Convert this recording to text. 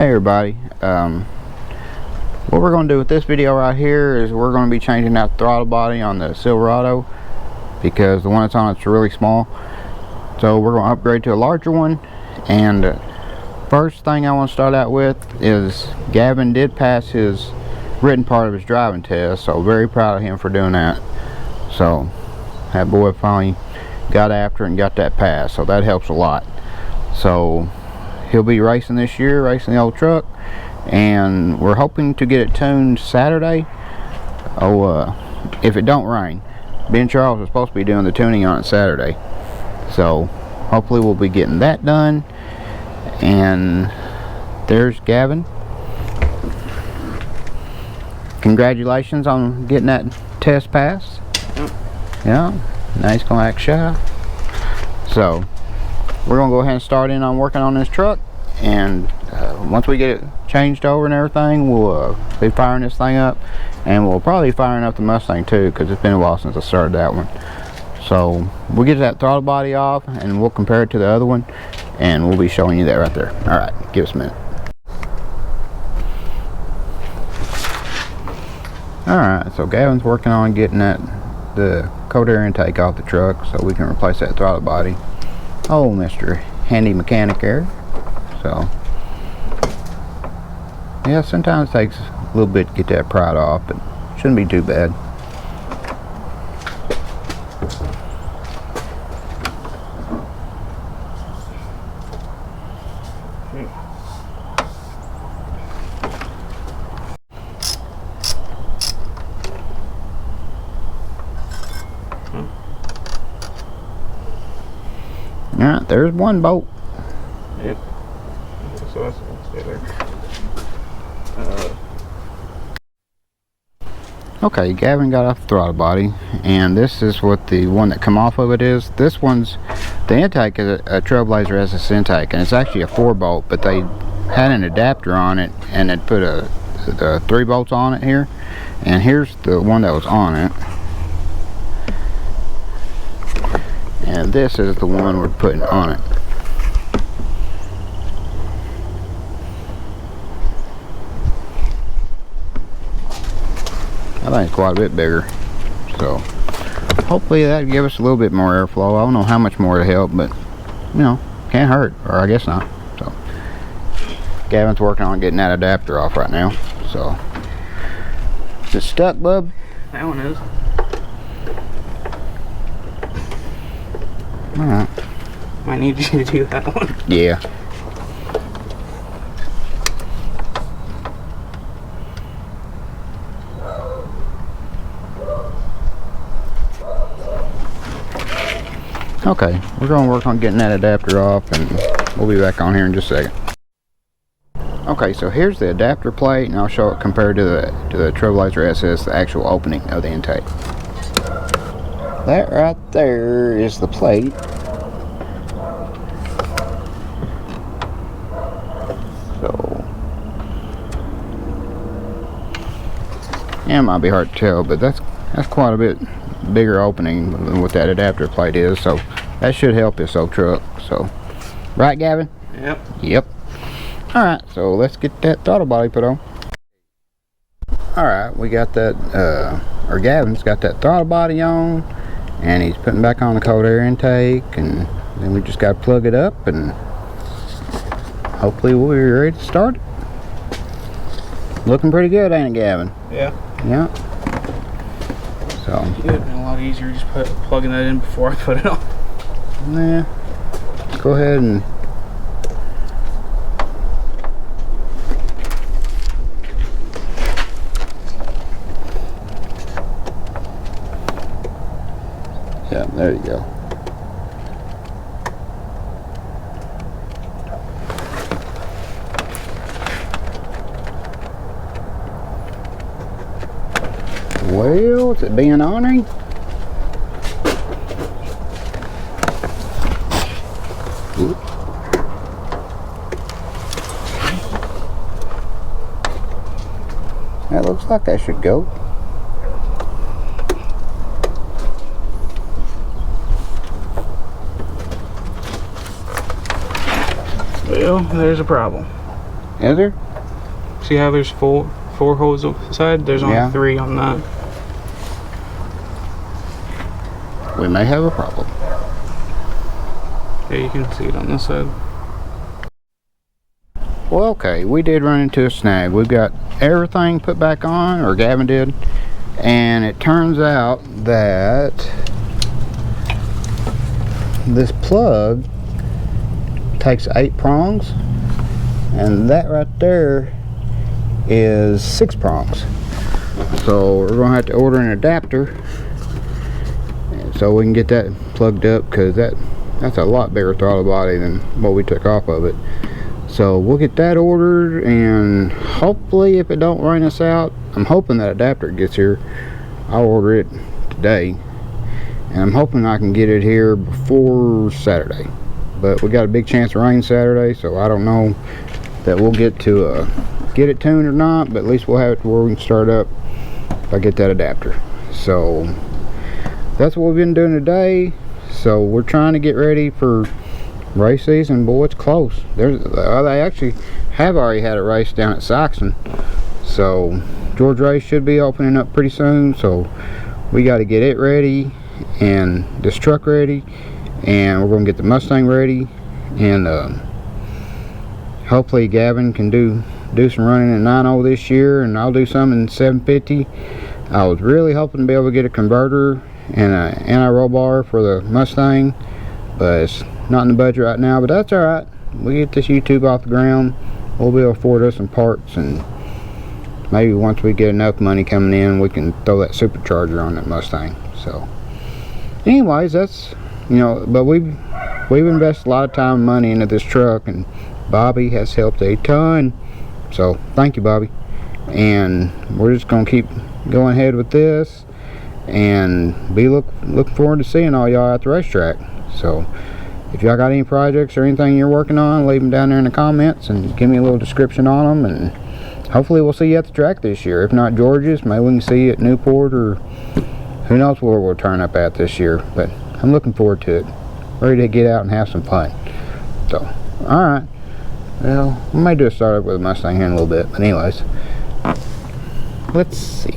Hey everybody, what we're going to do with this video right here is we're going to be changing out the throttle body on the Silverado because the one that's on it's really small. So we're going to upgrade to a larger one. And first thing I want to start out with is Gavin did pass his written part of his driving test, so very proud of him for doing that. So that boy finally got after it and got that pass, so that helps a lot. So he'll be racing this year, racing the old truck, and we're hoping to get it tuned Saturday. If it don't rain. Ben Charles is supposed to be doing the tuning on it Saturday, so hopefully we'll be getting that done. And there's Gavin. Congratulations on getting that test passed. Yeah, now he's gonna act shy. So we're gonna go ahead and start in on working on this truck, and once we get it changed over and everything, we'll be firing this thing up, and we'll probably be firing up the Mustang too, because it's been a while since I started that one. So we'll get that throttle body off and we'll compare it to the other one, and we'll be showing you that right there. All right, give us a minute. All right, so Gavin's working on getting the cold air intake off the truck so we can replace that throttle body. Oh, Mr. Handy Mechanic there. So yeah, sometimes it takes a little bit to get that pride off, but shouldn't be too bad. Alright, there's one bolt. Yep. So that's going to stay there. Okay, Gavin got off the throttle body, and this is what the one that come off of it is. This one's, the intake is a Trailblazer SS intake, and it's actually a 4-bolt, but they had an adapter on it, and it put the 3 bolts on it here, and here's the one that was on it. And this is the one we're putting on it. I think it's quite a bit bigger. So hopefully that'll give us a little bit more airflow. I don't know how much more to help, but you know, can't hurt, or I guess not. So Gavin's working on getting that adapter off right now. So is it stuck, bub? That one is. Alright. Might need you to do that one. Yeah. Okay, we're going to work on getting that adapter off, and we'll be back on here in just a second. Okay, so here's the adapter plate, and I'll show it compared to the Trailblazer SS, the actual opening of the intake. That right there is the plate. So yeah, it might be hard to tell, but that's quite a bit bigger opening than what that adapter plate is, so that should help this old truck. So right, Gavin? Yep. All right, so let's get that throttle body put on. All right, we got that or Gavin's got that throttle body on, and he's putting back on the cold air intake, and then we just got to plug it up, and hopefully we'll be ready to start it. Looking pretty good, ain't it, Gavin? Yeah. Yeah. So it would have been a lot easier just plugging that in before I put it on. Nah, let's go ahead and yeah, there you go. Well, is it being ornery? That looks like that should go. Well, there's a problem. Is there? See how there's four holes on the side? There's only 3 on that. We may have a problem. Yeah, you can see it on this side. Well, okay, we did run into a snag. We've got everything put back on, or Gavin did, and it turns out that this plug takes 8 prongs, and that right there is 6 prongs. So we're gonna have to order an adapter so we can get that plugged up, because that's a lot bigger throttle body than what we took off of it. So we'll get that ordered, and hopefully, if it don't rain us out, I'm hoping that adapter gets here. I'll order it today, and I'm hoping I can get it here before Saturday. But we got a big chance of rain Saturday, so I don't know that we'll get to get it tuned or not, but at least we'll have it to where we can start up if I get that adapter. So that's what we've been doing today. So we're trying to get ready for race season. Boy, it's close. They actually have already had a race down at Saxon, so George Race should be opening up pretty soon. So we got to get it ready, and this truck ready, and we're gonna get the Mustang ready, and hopefully Gavin can do some running in 9.0 this year, and I'll do some in 750. I was really hoping to be able to get a converter and an anti-roll bar for the Mustang, but it's not in the budget right now. But that's alright. We get this YouTube off the ground, we'll be able to afford us some parts, and maybe once we get enough money coming in, we can throw that supercharger on that Mustang. So anyways, that's, you know, but we've invested a lot of time and money into this truck, and Bobby has helped a ton, so thank you, Bobby. And we're just gonna keep going ahead with this, and be looking forward to seeing all y'all at the racetrack. So if y'all got any projects or anything you're working on, leave them down there in the comments and give me a little description on them, and hopefully we'll see you at the track this year. If not George's, maybe we can see you at Newport, or who knows where we'll turn up at this year. But I'm looking forward to it. Ready to get out and have some fun. So alright, well, we may do a startup with a Mustang here in a little bit, but anyways, let's see.